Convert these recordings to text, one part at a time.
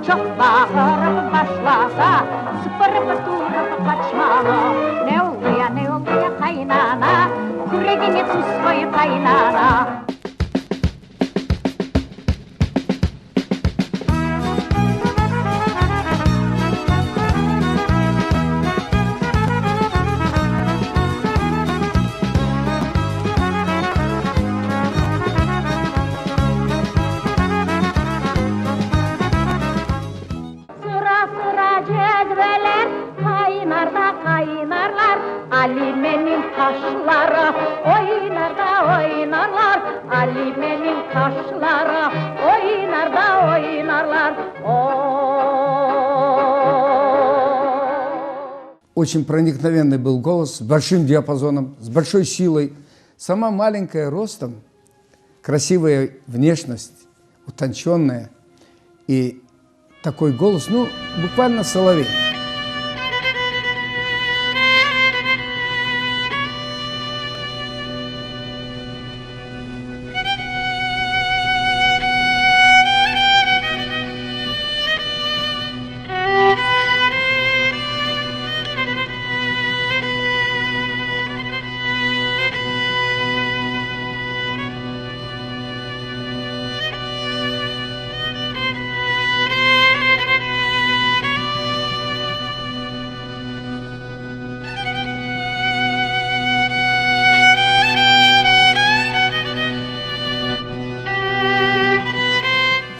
Çok bağırıp başlasa sıpırıp durup kaçmalı. Ne oldu ya kaynana, küreğini tuz koy kaynana. Alime'nin taşları oynar da oynarlar. Alime'nin taşları oynar da oynarlar. Очень проникновенный был голос, с большим диапазоном, с большой силой. Сама маленькая ростом, красивая внешность, утонченная. И такой голос, ну, буквально соловей.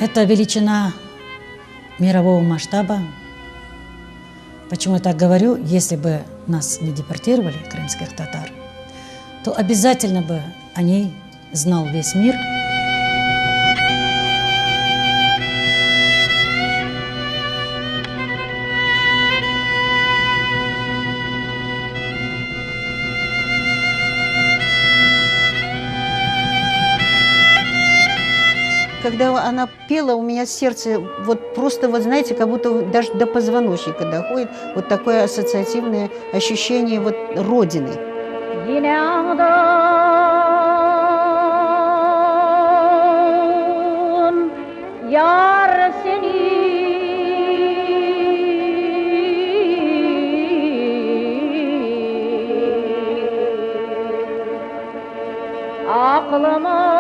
Это величина мирового масштаба. Почему я так говорю? Если бы нас не депортировали, крымских татар, то обязательно бы о ней знал весь мир. Когда она пела, у меня сердце вот просто, вот знаете, как будто даже до позвоночника доходит. Вот такое ассоциативное ощущение вот родины. Aklıma